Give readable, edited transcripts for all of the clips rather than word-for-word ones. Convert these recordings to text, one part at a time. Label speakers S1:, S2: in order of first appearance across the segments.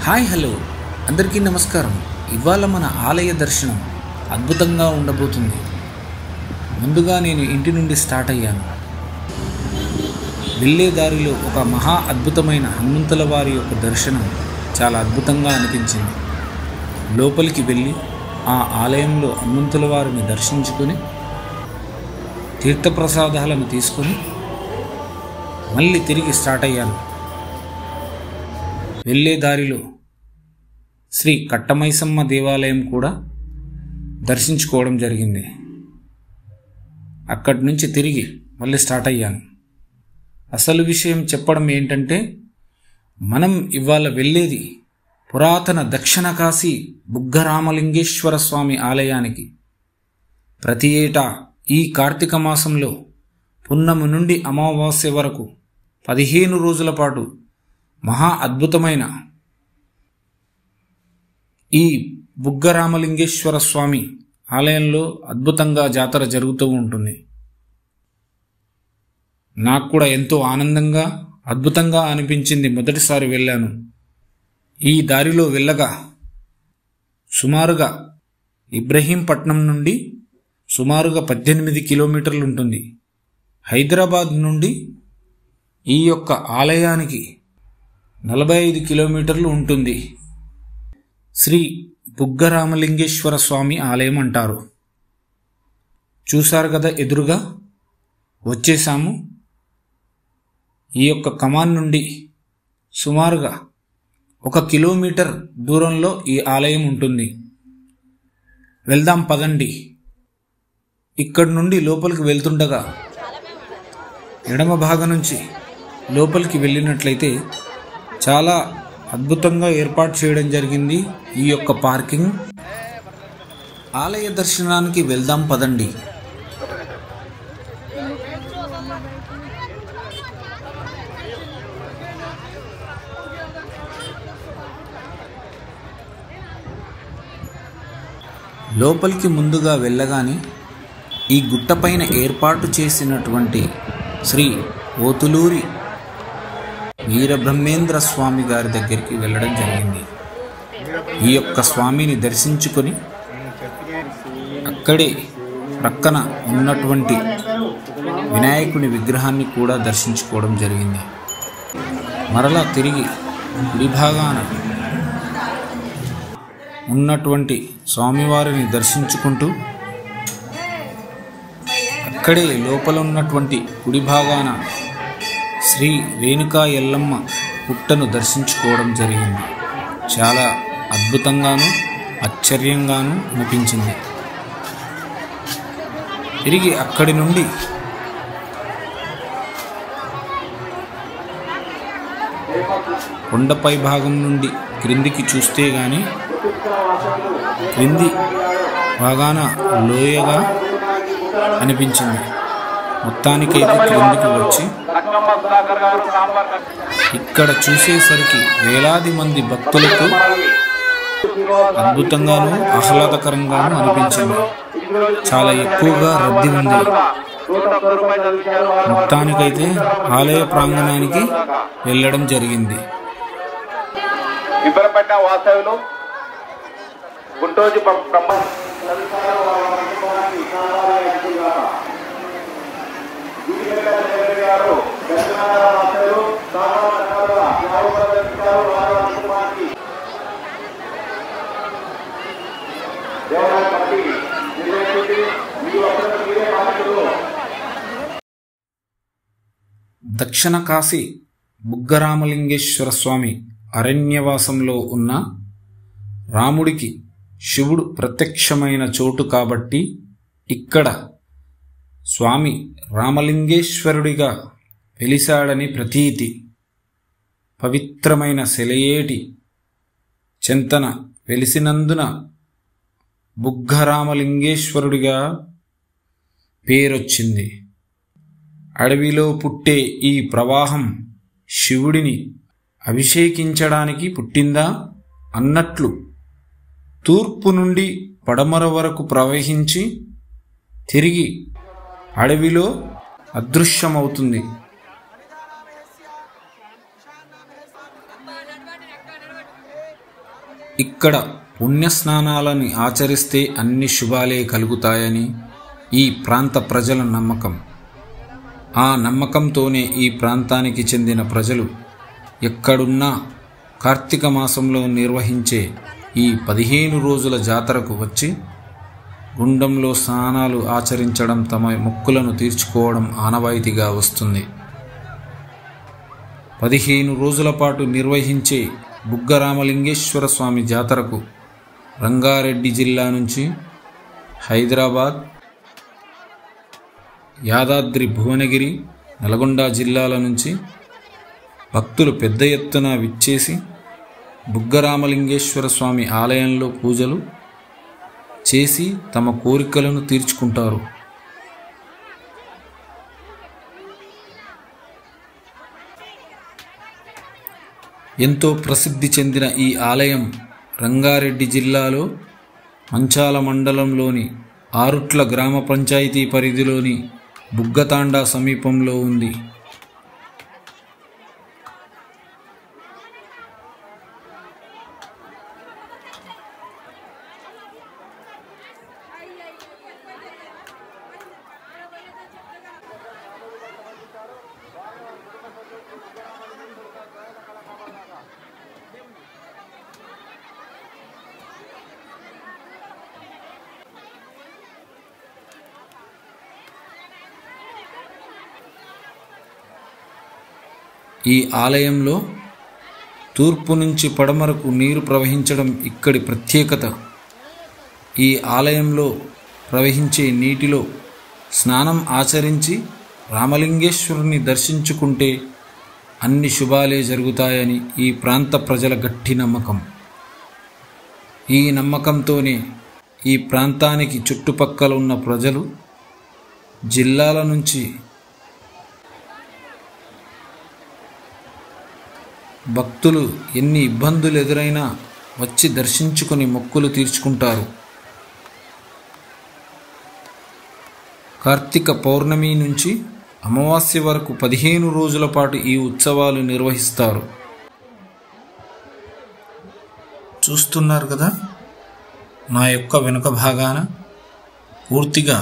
S1: Hi hello అందరికీ నమస్కారం. ఇవాళ మన ఆలయ దర్శనం అద్భుతంగా ఉండబోతుంది. ముందుగా నేను ఇంటి నుండి స్టార్ట్ అయ్యాను. వెళ్ళే దారిలో ఒక మహా అద్భుతమైన హనుమంతుల వారి యొక్క దర్శనం చాలా అద్భుతంగా అనిపించింది. లోపలికి వెళ్ళి ఆ ఆలయంలో హనుమంతుల వారిని దర్శించుకొని తీర్థప్రసాదాలను తీసుకొని మళ్ళీ తిరిగి స్టార్ట్ అయ్యాను. వెళ్ళే దారిలో శ్రీ కట్టమైసమ్మ దేవాలయం కూడా దర్శించుకోవడం జరిగింది. అక్కడి నుంచి తిరిగి మళ్ళీ స్టార్ట్ అయ్యాను. అసలు విషయం చెప్పడం ఏంటంటే, మనం ఇవాళ వెళ్ళేది పురాతన దక్షిణ కాశీ బుగ్గరామలింగేశ్వర స్వామి ఆలయానికి. ప్రతి ఏటా ఈ కార్తీక మాసంలో పున్నమి నుండి అమావాస్య వరకు 15 రోజుల పాటు మహా అద్భుతమైన ఈ బుగ్గరామలింగేశ్వర స్వామి ఆలయంలో అద్భుతంగా జాతర జరుగుతూ ఉంటుంది. నాకు కూడా ఎంతో ఆనందంగా అద్భుతంగా అనిపించింది మొదటిసారి వెళ్ళాను. ఈ దారిలో వెళ్ళగా సుమారుగా ఇబ్రహీంపట్నం నుండి సుమారుగా 18 కిలోమీటర్లు ఉంటుంది. హైదరాబాద్ నుండి ఈ యొక్క ఆలయానికి 45 కిలోమీటర్లు ఉంటుంది. శ్రీ బుగ్గరామలింగేశ్వర స్వామి ఆలయం అంటారు. చూశారు కదా, ఎదురుగా వచ్చేసాము. ఈ యొక్క కమాన్ నుండి సుమారుగా 1 కిలోమీటర్ దూరంలో ఈ ఆలయం ఉంటుంది. వెళ్దాం పదండి. ఇక్కడి నుండి లోపలికి వెళ్తుండగా ఎడమ భాగం నుంచి లోపలికి వెళ్ళినట్లయితే చాలా అద్భుతంగా ఏర్పాటు చేయడం జరిగింది ఈ యొక్క పార్కింగ్. ఆలయ దర్శనానికి వెళ్దాం పదండి. లోపలికి ముందుగా వెళ్ళగానే ఈ గుట్టపైన ఏర్పాటు చేసినటువంటి శ్రీ ఓతులూరి వీరబ్రహ్మేంద్ర స్వామి గారి దగ్గరికి వెళ్ళడం జరిగింది. ఈ యొక్క స్వామిని దర్శించుకొని అక్కడే ప్రక్కన ఉన్నటువంటి వినాయకుని విగ్రహాన్ని కూడా దర్శించుకోవడం జరిగింది. మరలా తిరిగి కుడి భాగాన ఉన్నటువంటి స్వామివారిని దర్శించుకుంటూ అక్కడే లోపల ఉన్నటువంటి కుడి భాగాన శ్రీ రేణుకా ఎల్లమ్మ పుట్టను దర్శించుకోవడం జరిగింది. చాలా అద్భుతంగాను ఆశ్చర్యంగాను అనిపించింది. తిరిగి అక్కడి నుండి కొండపై భాగం నుండి క్రిందికి చూస్తే గాని క్రింది భాగాన లోయగా అనిపించింది. మొత్తానికైతే క్రిందికి వచ్చి ఇక్కడ చూసేసరికి వేలాది మంది భక్తులకు అద్భుతంగాను ఆహ్లాదకరంగాను అనిపించింది. చాలా ఎక్కువగా రద్దీ ఉంది. మొత్తానికైతే ఆలయ ప్రాంగణానికి వెళ్ళడం జరిగింది. దక్షిణ కాశీ బుగ్గరామలింగేశ్వర స్వామి అరణ్యవాసంలో ఉన్న రాముడికి శివుడు ప్రత్యక్షమైన చోటు కాబట్టి ఇక్కడ స్వామి రామలింగేశ్వరుడిగా వెలిశాడని ప్రతీతి. పవిత్రమైన సెలయేటి చెంతన వెలిసినందున బుగ్గరామలింగేశ్వరుడిగా పేరొచ్చింది. అడవిలో పుట్టే ఈ ప్రవాహం శివుడిని అభిషేకించడానికి పుట్టిందా అన్నట్లు తూర్పు నుండి పడమర వరకు ప్రవహించి తిరిగి అడవిలో అదృశ్యమవుతుంది. ఇక్కడ పుణ్యస్నానాలని ఆచరిస్తే అన్ని శుభాలే కలుగుతాయని ఈ ప్రాంత ప్రజల నమ్మకం. ఆ నమ్మకంతోనే ఈ ప్రాంతానికి చెందిన ప్రజలు ఎక్కడున్నా కార్తీక మాసంలో నిర్వహించే ఈ 15 రోజుల జాతరకు వచ్చి గుండంలో స్నానాలు ఆచరించడం, తమ మొక్కులను తీర్చుకోవడం ఆనవాయితీగా వస్తుంది. 15 రోజుల పాటు నిర్వహించే బుగ్గరామలింగేశ్వర స్వామి జాతరకు రంగారెడ్డి జిల్లా నుంచి, హైదరాబాద్, యాదాద్రి భువనగిరి, నల్గొండ జిల్లాల నుంచి భక్తులు పెద్ద ఎత్తున విచ్చేసి బుగ్గరామలింగేశ్వర స్వామి ఆలయంలో పూజలు చేసి తమ కోరికలను తీర్చుకుంటారు. ఎంతో ప్రసిద్ధి చెందిన ఈ ఆలయం రంగారెడ్డి జిల్లాలో మంచాల మండలంలోని ఆరుట్ల గ్రామ పంచాయతీ పరిధిలోని బుగ్గతాండా సమీపంలో ఉంది. ఈ ఆలయంలో తూర్పు నుంచి పడమరకు నీరు ప్రవహించడం ఇక్కడి ప్రత్యేకత. ఈ ఆలయంలో ప్రవహించే నీటిలో స్నానం ఆచరించి రామలింగేశ్వరుని దర్శించుకుంటే అన్ని శుభాలే జరుగుతాయని ఈ ప్రాంత ప్రజల గట్టి నమ్మకం. ఈ నమ్మకంతోనే ఈ ప్రాంతానికి చుట్టుపక్కల ఉన్న ప్రజలు జిల్లాల నుంచి భక్తులు ఎన్ని ఇబ్బందులు ఎదురైనా వచ్చి దర్శించుకొని మొక్కులు తీర్చుకుంటారు. కార్తీక పౌర్ణమి నుంచి అమావాస్య వరకు 15 రోజుల పాటు ఈ ఉత్సవాలు నిర్వహిస్తారు. చూస్తున్నారు కదా, నా యొక్క వెనుక భాగాన పూర్తిగా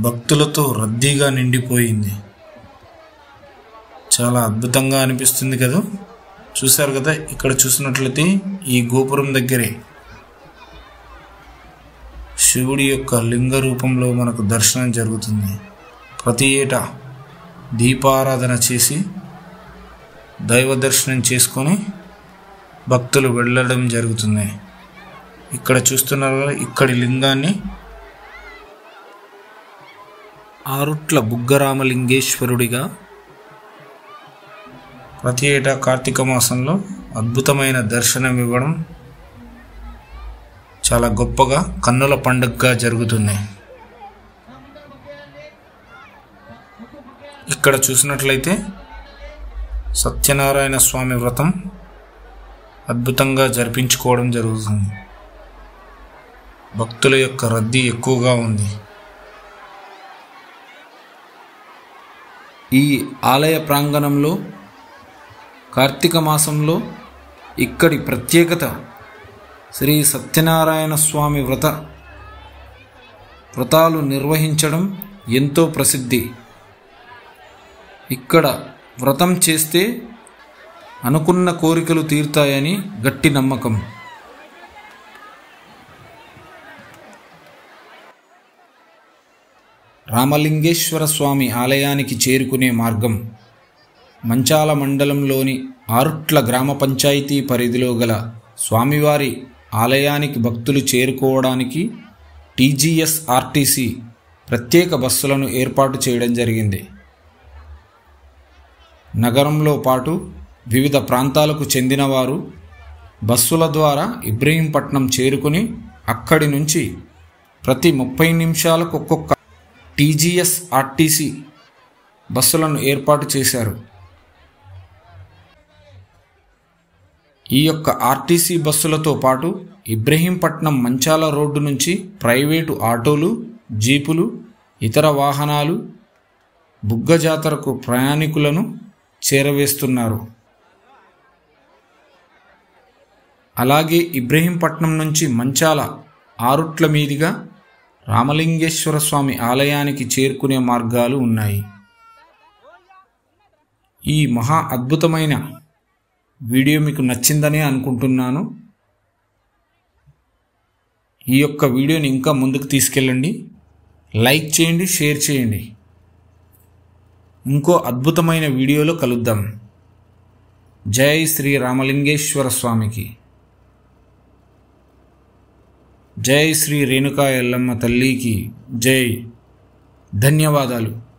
S1: భక్తులతో రద్దీగా నిండిపోయింది. చాలా అద్భుతంగా అనిపిస్తుంది కదా. చూశారు కదా, ఇక్కడ చూసినట్లయితే ఈ గోపురం దగ్గరే శివుడి యొక్క లింగ రూపంలో మనకు దర్శనం జరుగుతుంది. ప్రతి ఏటా దీపారాధన చేసి దైవ దర్శనం చేసుకొని భక్తులు వెళ్ళడం జరుగుతుంది. ఇక్కడ చూస్తున్నారు కదా, ఇక్కడి లింగాన్ని ఆరుట్ల బుగ్గరామలింగేశ్వరుడిగా ప్రతి ఏటా కార్తీక మాసంలో అద్భుతమైన దర్శనం ఇవ్వడం చాలా గొప్పగా కన్నుల పండుగగా జరుగుతుంది. ఇక్కడ చూసినట్లయితే సత్యనారాయణ స్వామి వ్రతం అద్భుతంగా జరిపించుకోవడం జరుగుతుంది. భక్తుల యొక్క రద్దీ ఎక్కువగా ఉంది. ఈ ఆలయ ప్రాంగణంలో కార్తీక మాసంలో ఇక్కడి ప్రత్యేకత శ్రీ సత్యనారాయణ స్వామి వ్రతాలు నిర్వహించడం ఎంతో ప్రసిద్ధి. ఇక్కడ వ్రతం చేస్తే అనుకున్న కోరికలు తీరుతాయని గట్టి నమ్మకం. రామలింగేశ్వర స్వామి ఆలయానికి చేరుకునే మార్గం మంచాల మండలంలోని ఆరుట్ల గ్రామ పంచాయతీ పరిధిలో గల స్వామివారి ఆలయానికి భక్తులు చేరుకోవడానికి TGSRTC ప్రత్యేక బస్సులను ఏర్పాటు చేయడం జరిగింది. నగరంలో పాటు వివిధ ప్రాంతాలకు చెందినవారు బస్సుల ద్వారా ఇబ్రహీంపట్నం చేరుకుని అక్కడి నుంచి ప్రతి 30 నిమిషాలకు ఒక్కొక్క TGSRTC బస్సులను ఏర్పాటు చేశారు. ఈ యొక్క ఆర్టీసీ బస్సులతో పాటు ఇబ్రహీంపట్నం మంచాల రోడ్డు నుంచి ప్రైవేటు ఆటోలు, జీపులు, ఇతర వాహనాలు బుగ్గ జాతరకు ప్రయాణికులను చేరవేస్తున్నారు. అలాగే ఇబ్రహీంపట్నం నుంచి మంచాల ఆరుట్ల మీదుగా రామలింగేశ్వర స్వామి ఆలయానికి చేరుకునే మార్గాలు ఉన్నాయి. ఈ మహా అద్భుతమైన వీడియో మీకు నచ్చిందనే అనుకుంటున్నాను. ఈ యొక్క వీడియోని ఇంకా ముందుకు తీసుకెళ్ళండి, లైక్ చేయండి, షేర్ చేయండి. ఇంకో అద్భుతమైన వీడియోలో కలుద్దాం. జై శ్రీ రామలింగేశ్వర స్వామికి, జై శ్రీ రేణుకా ఎల్లమ్మ తల్లికి జై. ధన్యవాదాలు.